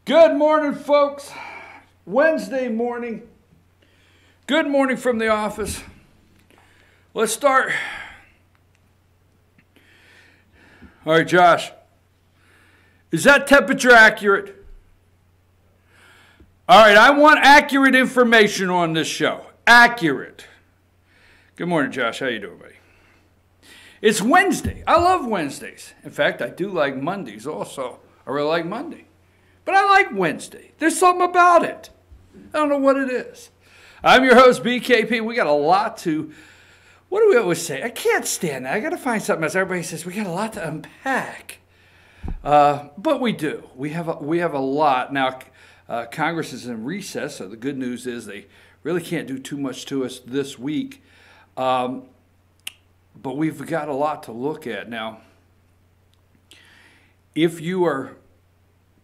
Good morning, folks. Wednesday morning. Good morning from the office. Let's start. All right, Josh. Is that temperature accurate? All right, I want accurate information on this show. Accurate. Good morning, Josh. How you doing, buddy? It's Wednesday. I love Wednesdays. In fact, I do like Mondays also. I really like Monday. But I like Wednesday. There's something about it. I don't know what it is. I'm your host, BKP. We got a lot to, what do we always say? I can't stand that. I got to find something else. Everybody says we got a lot to unpack. But we do. We have a lot. Now, Congress is in recess, so the good news is they really can't do too much to us this week. But we've got a lot to look at. Now, if you are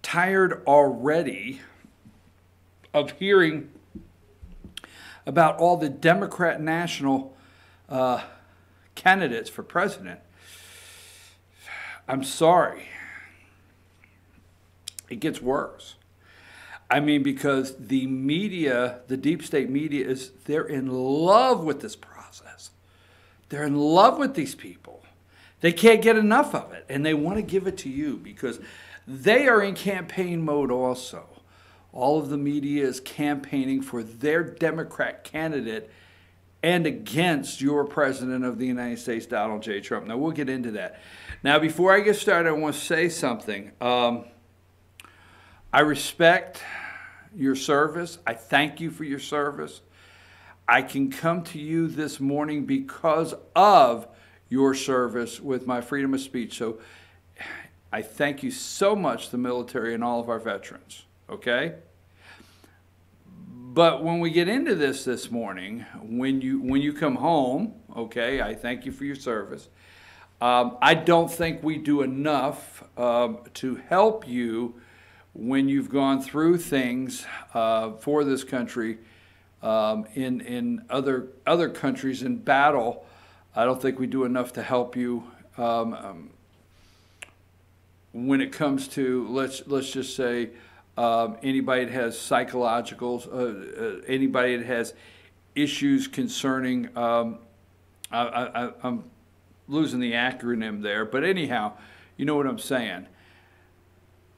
tired already of hearing about all the Democrat national candidates for president, I'm sorry. It gets worse. I mean, because the media, the deep state media, they're in love with this process. They're in love with these people. They can't get enough of it, and they want to give it to you because they are in campaign mode also. All of the media is campaigning for their Democrat candidate and against your President of the United States, Donald J. Trump. Now, we'll get into that. Now, before I get started, I want to say something. I respect your service. I thank you for your service. I can come to you this morning because of your service with my freedom of speech. So I thank you so much, the military and all of our veterans, okay? But when we get into this morning, when you come home, okay, I thank you for your service. I don't think we do enough to help you when you've gone through things for this country in other countries in battle. I don't think we do enough to help you when it comes to, let's just say, anybody that has psychologicals, anybody that has issues concerning, I'm losing the acronym there, but anyhow, you know what I'm saying.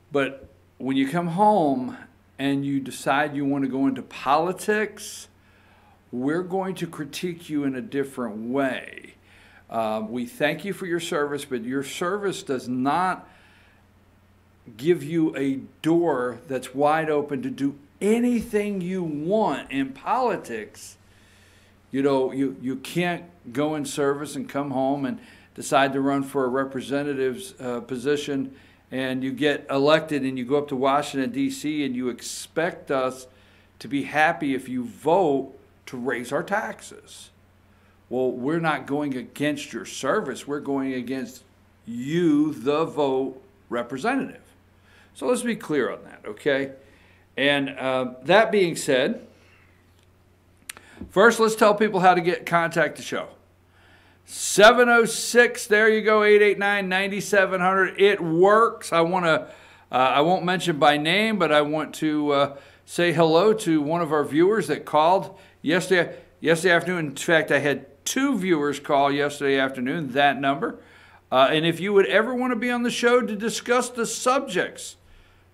But when you come home and you decide you want to go into politics, we're going to critique you in a different way. We thank you for your service, but your service does not give you a door that's wide open to do anything you want in politics. You know, you can't go in service and come home and decide to run for a representative's position, and you get elected and you go up to Washington, D.C., and you expect us to be happy if you vote to raise our taxes. Well, we're not going against your service. We're going against you, the vote representative. So let's be clear on that, okay? And that being said, first let's tell people how to contact the show. 706, there you go, 889-9700. It works. I won't mention by name, but I want to say hello to one of our viewers that called yesterday afternoon. In fact, I had 2 viewers call yesterday afternoon, that number. And if you would ever want to be on the show to discuss the subjects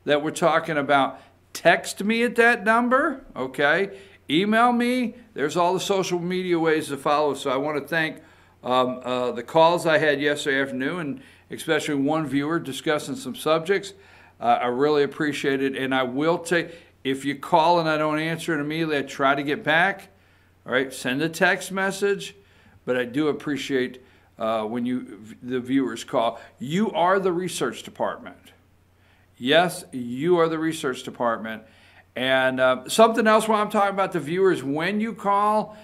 that we're talking about, text me at that number, okay? Email me. There's all the social media ways to follow. So I want to thank the calls I had yesterday afternoon, and especially one viewer discussing some subjects. I really appreciate it. And I will take, if you call and I don't answer it immediately, I try to get back. All right, send a text message. But I do appreciate when the viewers call. You are the research department. Yes, you are the research department. And something else while I'm talking about the viewers, when you call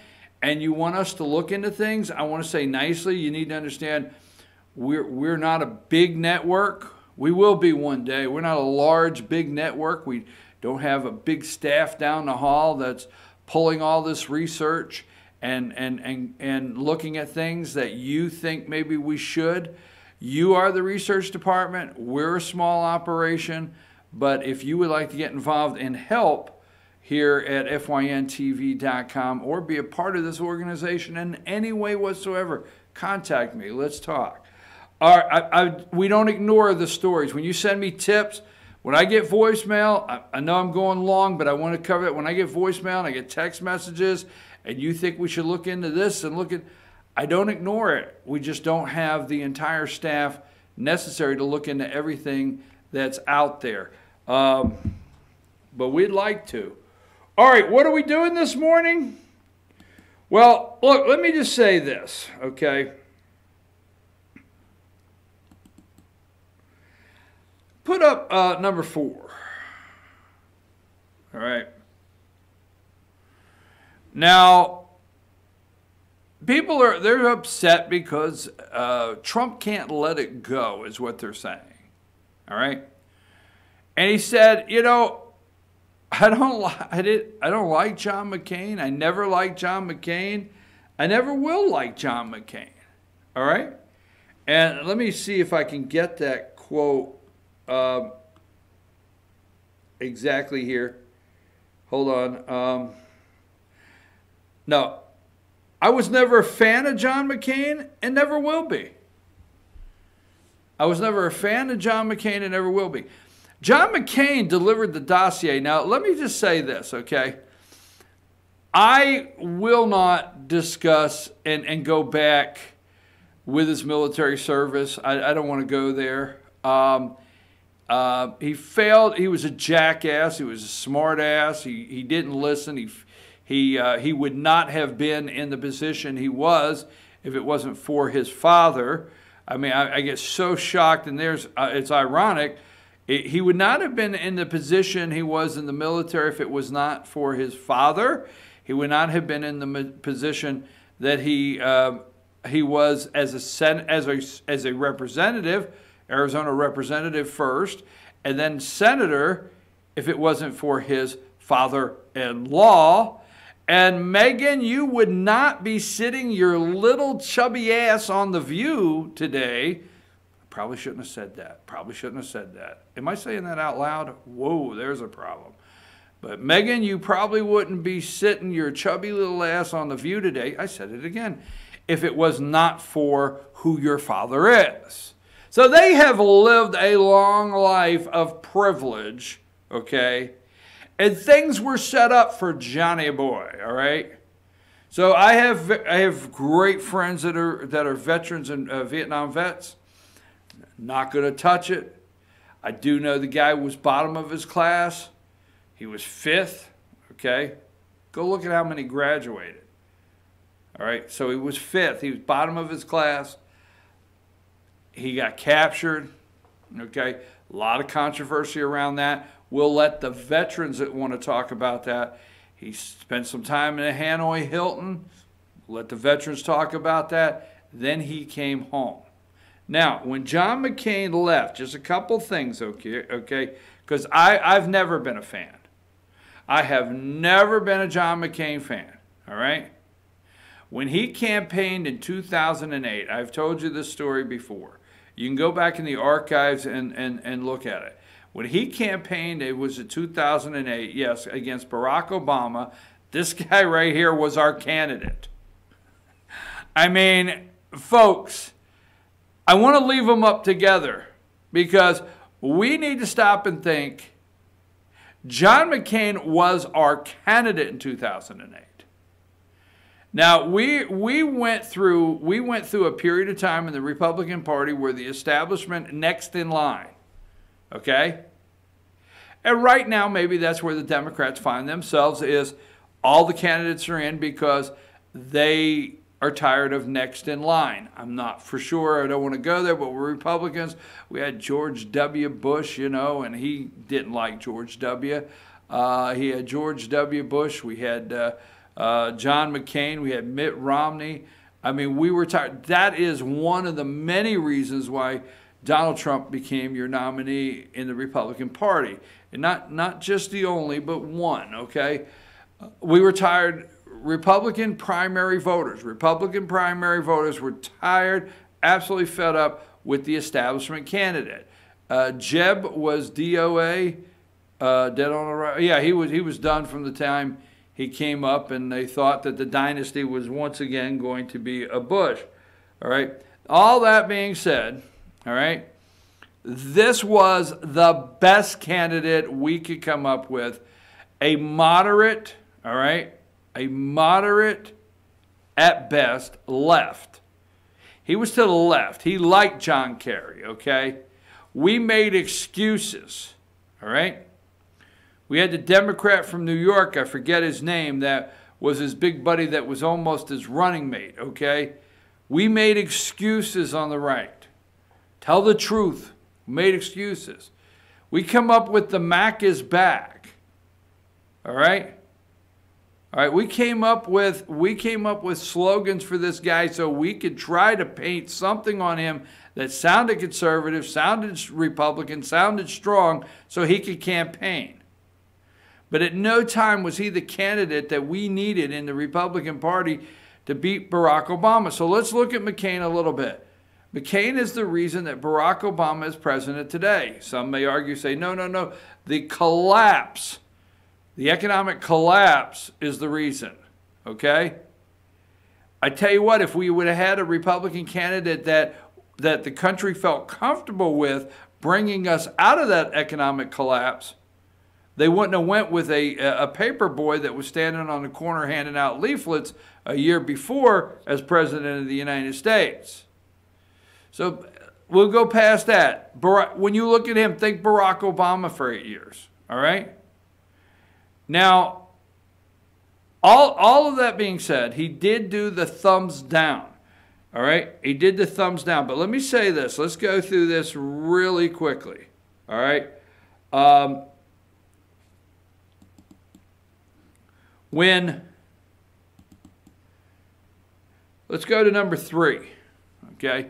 and you want us to look into things, I want to say nicely, you need to understand we're not a big network. We will be one day. We're not a large, big network. We don't have a big staff down the hall that's pulling all this research and looking at things that you think maybe we should. You are the research department. We're a small operation, But if you would like to get involved and help here at FYNTV.com or be a part of this organization in any way whatsoever, contact me. Let's talk. All right, we don't ignore the stories. When you send me tips, when I get voicemail, I know I'm going long, but I want to cover it. When I get voicemail and I get text messages and you think we should look into this and look at, I don't ignore it. We just don't have the entire staff necessary to look into everything that's out there. But we'd like to. All right, what are we doing this morning? Well, look, let me just say this, okay? Put up number 4. All right. Now, they're upset because Trump can't let it go, is what they're saying. All right. And he said, you know, I don't like John McCain. I never liked John McCain. I never will like John McCain. All right. And let me see if I can get that quote exactly here. Hold on. No, I was never a fan of John McCain and never will be. I was never a fan of John McCain and never will be. John McCain delivered the dossier. Now, let me just say this, okay? I will not discuss and go back with his military service. I don't want to go there. He failed. He was a jackass. He was a smart ass. He didn't listen. He would not have been in the position he was if it wasn't for his father. I mean, I get so shocked, and it's ironic. He would not have been in the position he was in the military if it was not for his father. He would not have been in the position that he was as a representative, Arizona representative first, and then senator if it wasn't for his father-in-law. And Megan, you would not be sitting your little chubby ass on The View today. Probably shouldn't have said that. Probably shouldn't have said that. Am I saying that out loud? Whoa, there's a problem. But Megan, you probably wouldn't be sitting your chubby little ass on The View today. I said it again. If it was not for who your father is. So they have lived a long life of privilege, okay? And things were set up for Johnny Boy, all right? So I have great friends that are veterans and Vietnam vets. Not going to touch it. I do know the guy was bottom of his class. He was 5th, okay? Go look at how many graduated. All right, so he was 5th. He was bottom of his class. He got captured, okay? A lot of controversy around that. We'll let the veterans that want to talk about that. He spent some time in a Hanoi Hilton. Let the veterans talk about that. Then he came home. Now, when John McCain left, just a couple things, okay? Because I've never been a fan. I have never been a John McCain fan, all right? When he campaigned in 2008, I've told you this story before. You can go back in the archives and look at it. When he campaigned, it was in 2008, yes, against Barack Obama. This guy right here was our candidate. I mean, folks, I want to leave them up together because we need to stop and think. John McCain was our candidate in 2008. Now, we went through a period of time in the Republican Party where the establishment next in line, okay? And right now, maybe that's where the Democrats find themselves, is all the candidates are in because they are tired of next in line. I'm not for sure. I don't want to go there, but we're Republicans. We had George W. Bush, you know, and he didn't like George W. He had George W. Bush. We had John McCain. We had Mitt Romney. I mean, we were tired. That is one of the many reasons why Donald Trump became your nominee in the Republican Party. And not just the only, but one, okay? We were tired. Republican primary voters were tired, absolutely fed up with the establishment candidate. Jeb was DOA, dead on arrival. Yeah, he was done from the time he came up, and they thought that the dynasty was once again going to be a Bush. All right. All that being said, all right, this was the best candidate we could come up with. A moderate, all right, a moderate at best left. He was to the left. He liked John Kerry, okay? We made excuses, all right? We had the Democrat from New York, I forget his name, that was his big buddy that was almost his running mate, okay? We made excuses on the right. Tell the truth. We made excuses. We come up with the Mac is back, all right? All right, we came up with slogans for this guy so we could try to paint something on him that sounded conservative, sounded Republican, sounded strong, so he could campaign. But at no time was he the candidate that we needed in the Republican Party to beat Barack Obama. So let's look at McCain a little bit. McCain is the reason that Barack Obama is president today. Some may argue, say, no, no, no. The collapse, the economic collapse is the reason, okay? I tell you what, if we would have had a Republican candidate that the country felt comfortable with bringing us out of that economic collapse, they wouldn't have went with a paper boy that was standing on the corner handing out leaflets a year before as president of the United States. So we'll go past that. When you look at him, think Barack Obama for 8 years, all right? Now, all of that being said, he did do the thumbs down, all right? He did the thumbs down. But let me say this. Let's go through this really quickly, all right? Let's go to number 3, okay?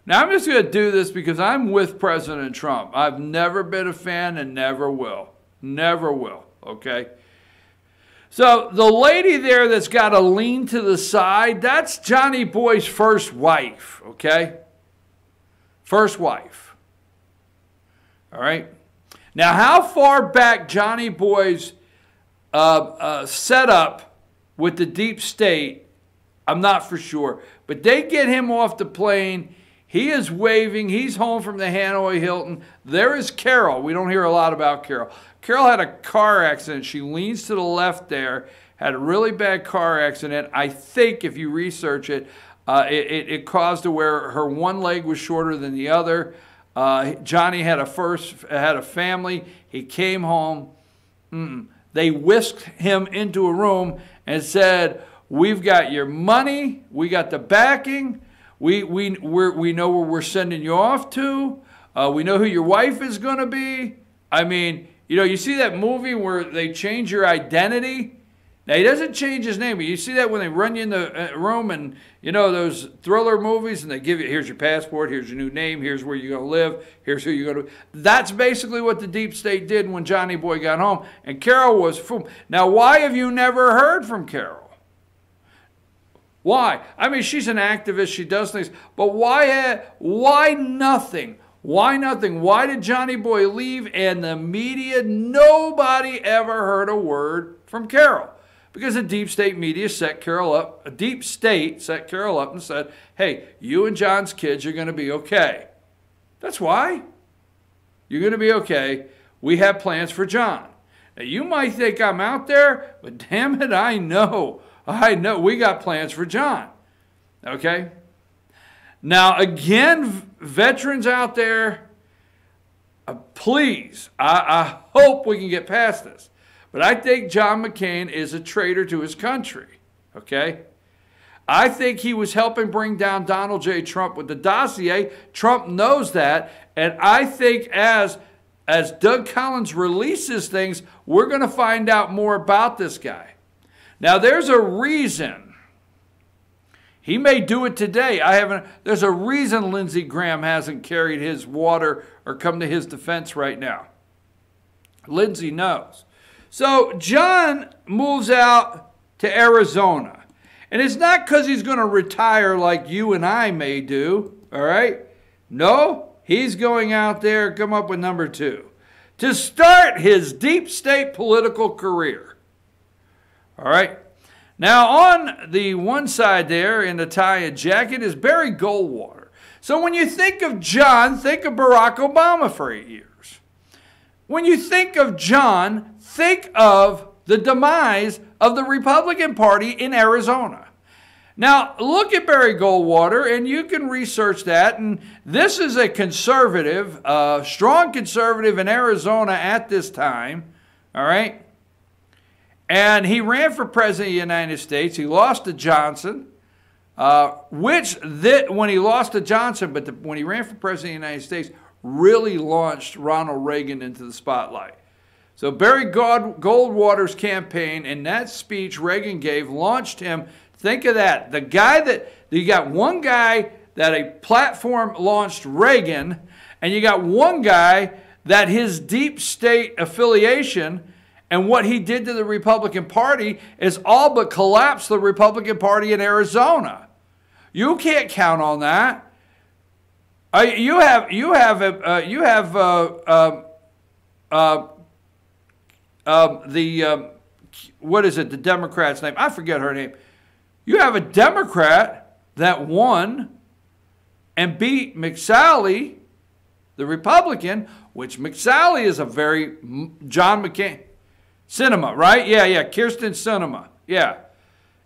Now, I'm just going to do this because I'm with President Trump. I've never been a fan and never will. Never will, okay? So the lady there that's got a lean to the side, that's Johnny Boy's first wife, okay? First wife, all right? Now, how far back Johnny Boy's set up with the deep state, I'm not for sure. But they get him off the plane. He is waving. He's home from the Hanoi Hilton. There is Carol. We don't hear a lot about Carol. Carol had a car accident. She leans to the left there, had a really bad car accident. I think if you research it, it caused to where her one leg was shorter than the other. Johnny had a family. He came home. They whisked him into a room and said, "We've got your money. We got the backing. We know where we're sending you off to. We know who your wife is going to be." I mean, you know, you see that movie where they change your identity? Now, he doesn't change his name, but you see that when they run you in the room and, you know, those thriller movies, and they give you, here's your passport, here's your new name, here's where you're going to live, here's who you're going to... That's basically what the deep state did when Johnny Boy got home, and Carol was... Now, why have you never heard from Carol? Why? I mean, she's an activist, she does things, but why nothing? Why nothing? Why did Johnny Boy leave and the media, nobody ever heard a word from Carol? Because the deep state media set Carol up, a deep state set Carol up and said, hey, you and John's kids are going to be okay. That's why. You're going to be okay. We have plans for John. Now, you might think I'm out there, but damn it, I know we got plans for John. Okay? Now, again, veterans out there, please, I hope we can get past this. But I think John McCain is a traitor to his country, okay? I think he was helping bring down Donald J. Trump with the dossier. Trump knows that, and I think as Doug Collins releases things, we're going to find out more about this guy. Now, there's a reason. He may do it today. There's a reason Lindsey Graham hasn't carried his water or come to his defense right now. Lindsey knows. So John moves out to Arizona. And it's not because he's going to retire like you and I may do, all right? No, he's going out there, come up with number 2, to start his deep state political career. All right. Now, on the one side there in the tie and jacket is Barry Goldwater. So when you think of John, think of Barack Obama for 8 years. When you think of John, think of the demise of the Republican Party in Arizona. Now, look at Barry Goldwater, and you can research that. And this is a conservative, strong conservative in Arizona at this time, all right? And he ran for president of the United States. He lost to Johnson, when he lost to Johnson, but when he ran for president of the United States, really launched Ronald Reagan into the spotlight. So Barry Goldwater's campaign and that speech Reagan gave launched him. Think of that. The guy that, you got one guy that a platform launched Reagan, and you got one guy that his deep state affiliation and what he did to the Republican Party is all but collapsed the Republican Party in Arizona. You can't count on that. What is it? The Democrat's name? I forget her name. You have a Democrat that won and beat McSally, the Republican, which McSally is a very John McCain. Sinema, right? Yeah, Kirsten Sinema. Yeah,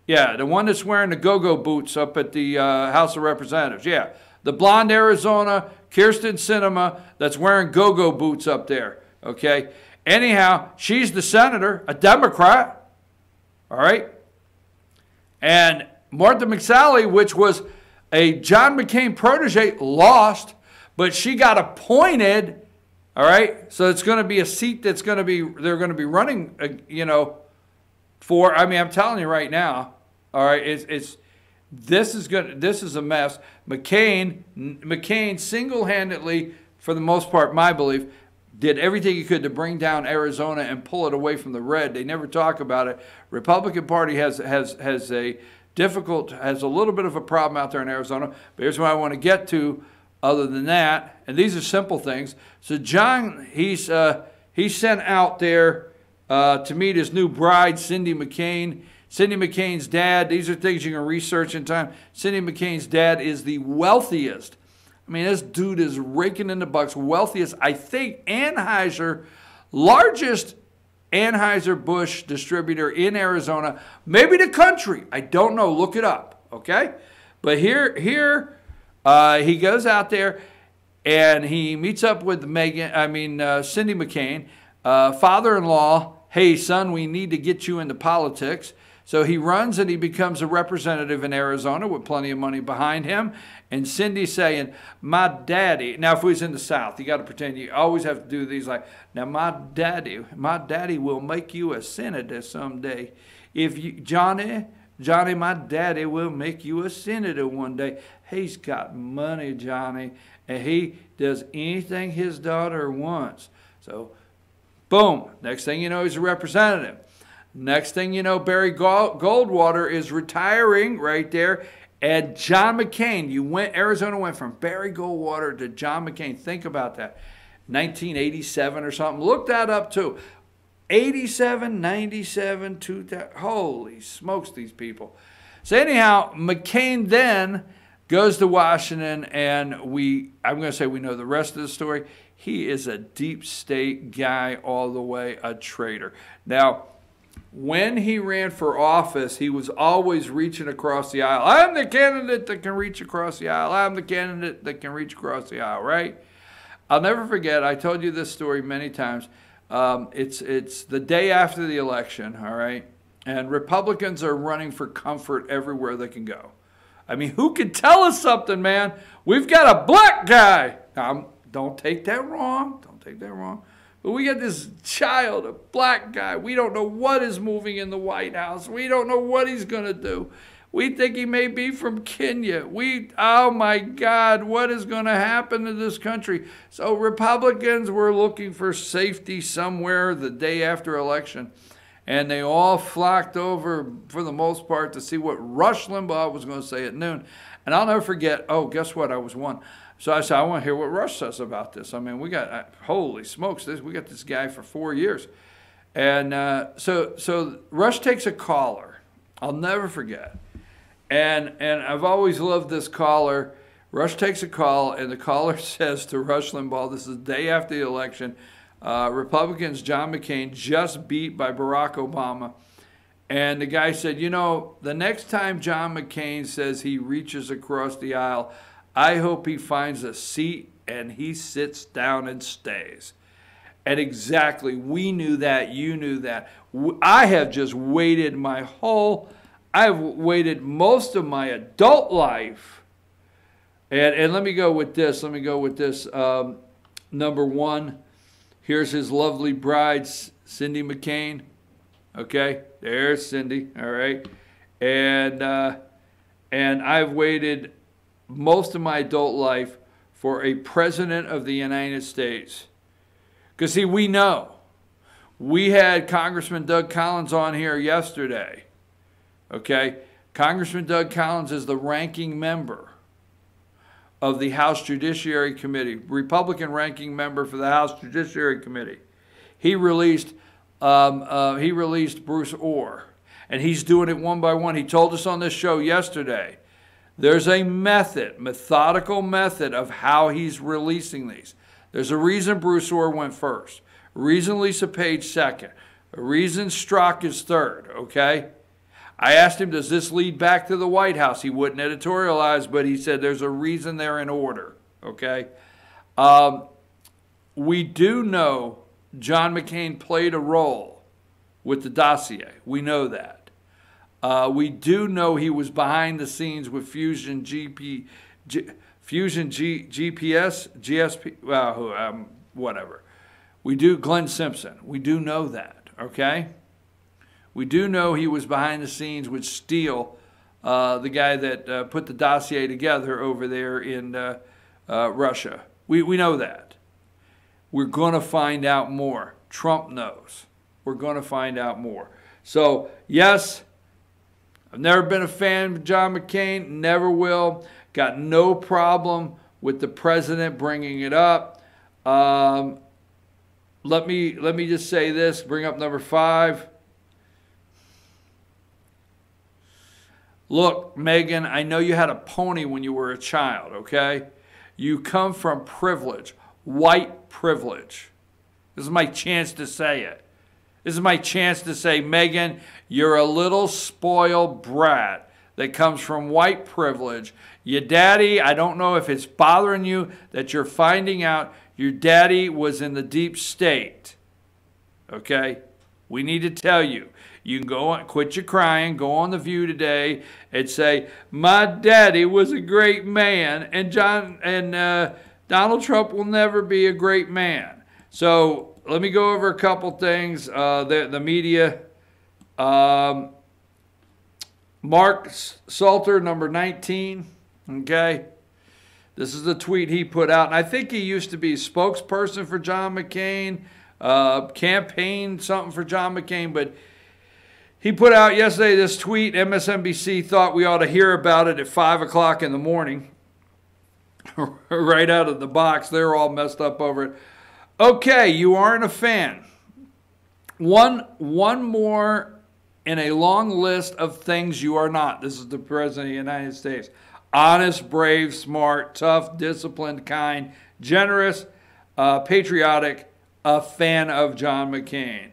the one that's wearing the go-go boots up at the House of Representatives. Yeah, the blonde Arizona, Kirsten Sinema, that's wearing go-go boots up there. Okay. Anyhow, she's the senator, a Democrat. All right. And Martha McSally, which was a John McCain protege, lost, but she got appointed. All right, so it's going to be a seat that's going to be, they're going to be running, for. I mean, I'm telling you right now. All right, this is a mess. McCain single-handedly, for the most part, my belief, did everything he could to bring down Arizona and pull it away from the red. They never talk about it. Republican Party has a little bit of a problem out there in Arizona. But here's what I want to get to. Other than that, and these are simple things. So John, he's sent out there to meet his new bride, Cindy McCain. Cindy McCain's dad. These are things you can research in time. Cindy McCain's dad is the wealthiest. I mean, this dude is raking in the bucks. Wealthiest, I think, largest Anheuser-Busch distributor in Arizona, maybe the country. I don't know. Look it up. Okay, but here. He goes out there and he meets up with Cindy McCain, father-in-law. Hey, son, we need to get you into politics. So he runs and he becomes a representative in Arizona with plenty of money behind him. And Cindy's saying, my daddy. Now, if we was in the South, you got to pretend you always have to do these like, now my daddy will make you a senator someday. If you, Johnny, my daddy will make you a senator one day. He's got money, Johnny, and he does anything his daughter wants. So, boom. Next thing you know, he's a representative. Next thing you know, Barry Goldwater is retiring right there. And John McCain, Arizona went from Barry Goldwater to John McCain. Think about that. 1987 or something. Look that up too. 87, 97, 2000. Holy smokes, these people. So anyhow, McCain then goes to Washington, and I'm going to say we know the rest of the story. He is a deep state guy all the way, a traitor. Now, when he ran for office, he was always reaching across the aisle. I'm the candidate that can reach across the aisle. I'm the candidate that can reach across the aisle, right? I'll never forget, I told you this story many times. It's the day after the election, all right? And Republicans are running for comfort everywhere they can go. I mean, who can tell us something, man? We've got a black guy. Now, don't take that wrong. Don't take that wrong. But we got this child, a black guy. We don't know what is moving in the White House. We don't know what he's going to do. We think he may be from Kenya. Oh my God, what is going to happen to this country? So Republicans were looking for safety somewhere the day after election. And they all flocked over, for the most part, to see what Rush Limbaugh was going to say at noon. And I'll never forget, oh, guess what? I was one. So I said, I want to hear what Rush says about this. I mean, we got, holy smokes, we got this guy for 4 years. And so Rush takes a caller. I'll never forget. And I've always loved this caller. Rush takes a call, and the caller says to Rush Limbaugh, this is the day after the election, Republicans, John McCain, just beat by Barack Obama. And the guy said, you know, the next time John McCain says he reaches across the aisle, I hope he finds a seat and he sits down and stays. And exactly, we knew that, you knew that. I have just waited I've waited most of my adult life. And let me go with this. Number one, here's his lovely bride, Cindy McCain. Okay, there's Cindy, all right. And I've waited most of my adult life for a president of the United States. Because, see, we know. We had Congressman Doug Collins on here yesterday. Okay? Congressman Doug Collins is the ranking member of the House Judiciary Committee, Republican ranking member for the House Judiciary Committee. He released Bruce Orr, and he's doing it one by one. He told us on this show yesterday, there's a methodical method of how he's releasing these. There's a reason Bruce Orr went first, a reason Lisa Page second, a reason Strzok is third, okay? I asked him, does this lead back to the White House? He wouldn't editorialize, but he said there's a reason they're in order, okay? We do know John McCain played a role with the dossier. We know that. We do know he was behind the scenes with Fusion GPS, GSP, whatever. We do, Glenn Simpson. We do know that, okay? We do know he was behind the scenes with Steele, the guy that put the dossier together over there in Russia. We know that. We're going to find out more. Trump knows. We're going to find out more. So, yes, I've never been a fan of John McCain, never will. Got no problem with the president bringing it up. Let me just say this, bring up number 5. Look, Megan, I know you had a pony when you were a child, okay? You come from privilege, white privilege. This is my chance to say it. This is my chance to say, Megan, you're a little spoiled brat that comes from white privilege. Your daddy, I don't know if it's bothering you that you're finding out your daddy was in the deep state. Okay? We need to tell you. You can go on, quit your crying, go on The View today and say, my daddy was a great man, and Donald Trump will never be a great man. So let me go over a couple things. The media. Mark Salter, number 19. Okay. This is the tweet he put out. And I think he used to be spokesperson for John McCain, campaign something for John McCain, but he put out yesterday this tweet. MSNBC thought we ought to hear about it at 5 o'clock in the morning. Right out of the box. They're all messed up over it. Okay, you aren't a fan. One more in a long list of things you are not. This is the President of the United States. Honest, brave, smart, tough, disciplined, kind, generous, patriotic, a fan of John McCain.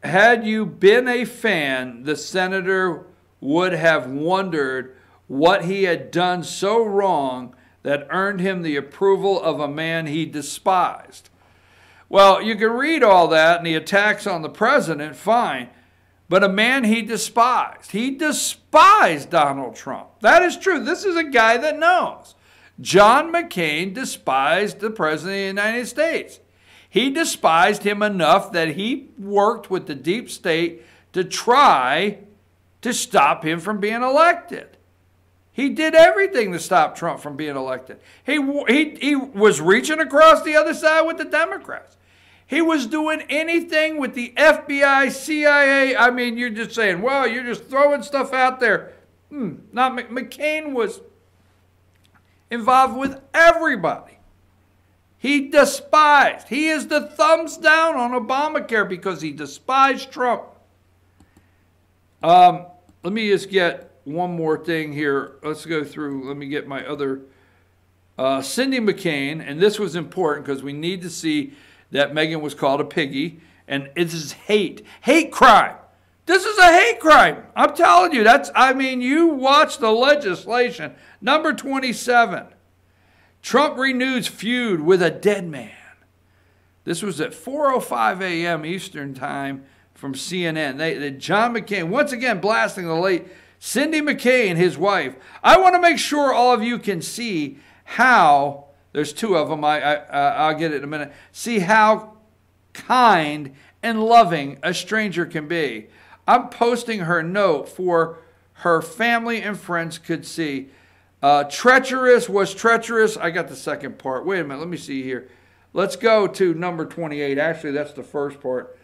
Had you been a fan, the senator would have wondered what he had done so wrong that earned him the approval of a man he despised. Well, you can read all that and the attacks on the president, fine, but a man he despised. He despised Donald Trump. That is true. This is a guy that knows. John McCain despised the President of the United States. He despised him enough that he worked with the deep state to try to stop him from being elected. He did everything to stop Trump from being elected. He was reaching across the other side with the Democrats. He was doing anything with the FBI, CIA. I mean, you're just saying, well, you're just throwing stuff out there. McCain was, involved with everybody. He despised. He is the thumbs down on Obamacare because he despised Trump. Let me just get one more thing here. Let's go through. Let me get my other. Cindy McCain, and this was important because we need to see that Meghan was called a piggy, and it is hate crime. This is a hate crime. I'm telling you, you watch the legislation. Number 27. Trump renews feud with a dead man. This was at 4:05 a.m. Eastern time from CNN. John McCain, once again blasting the late Cindy McCain, his wife. I want to make sure all of you can see how, there's two of them, I'll get it in a minute, see how kind and loving a stranger can be. I'm posting her note for her family and friends could see. Treacherous was treacherous. I got the second part. Wait a minute. Let me see here. Let's go to number 28. Actually, that's the first part.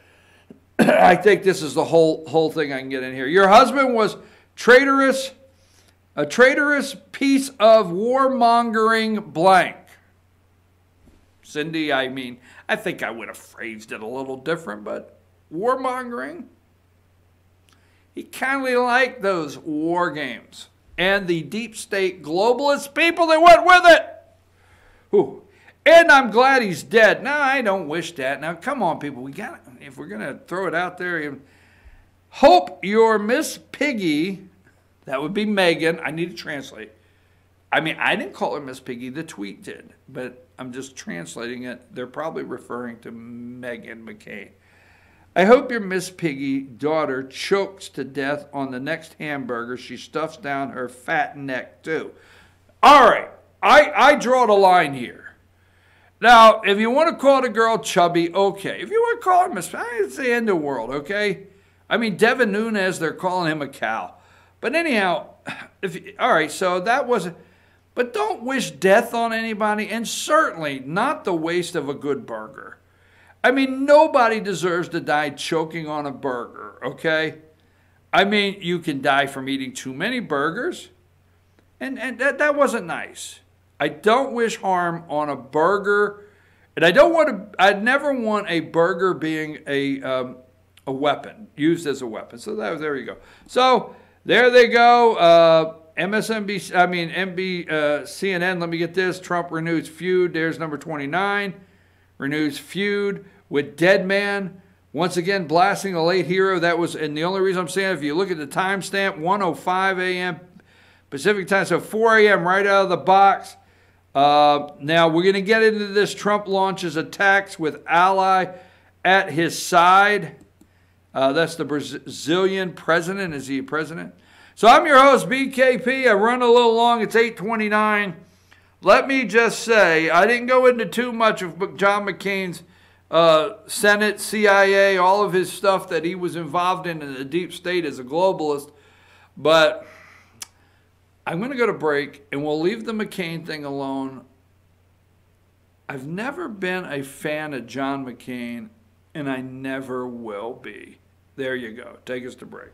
I think this is the whole thing I can get in here. Your husband was traitorous, a traitorous piece of warmongering blank. Cindy, I think I would have phrased it a little different, but warmongering. He kindly liked those war games and the deep state globalist people that went with it. Ooh. And I'm glad he's dead. Now, I don't wish that. Now, come on, people. If we're going to throw it out there, hope your Miss Piggy, that would be Megan. I need to translate. I didn't call her Miss Piggy. The tweet did. But I'm just translating it. They're probably referring to Meghan McCain. I hope your Miss Piggy daughter chokes to death on the next hamburger she stuffs down her fat neck, too. All right. I draw the line here. Now, if you want to call the girl chubby, okay. If you want to call her Miss, it's the end of the world, okay? Devin Nunes, they're calling him a cow. But anyhow, all right, so that wasn't, but don't wish death on anybody, and certainly not the waste of a good burger. Nobody deserves to die choking on a burger, okay? You can die from eating too many burgers, and that wasn't nice. I don't wish harm on a burger, and I'd never want a burger being a weapon, used as a weapon. So there you go. So there they go. CNN, let me get this. Trump renews feud. There's number 29. Renews feud with dead man. Once again, blasting the late hero. That was, and the only reason I'm saying, if you look at the timestamp, 1:05 a.m. Pacific time, so 4 a.m. right out of the box. Now, we're going to get into this. Trump launches attacks with ally at his side. That's the Brazilian president. Is he a president? So I'm your host, BKP. I run a little long. It's 8:29. Let me just say, I didn't go into too much of John McCain's Senate, CIA, all of his stuff that he was involved in the deep state as a globalist. But I'm going to go to break, and we'll leave the McCain thing alone. I've never been a fan of John McCain, and I never will be. There you go. Take us to break.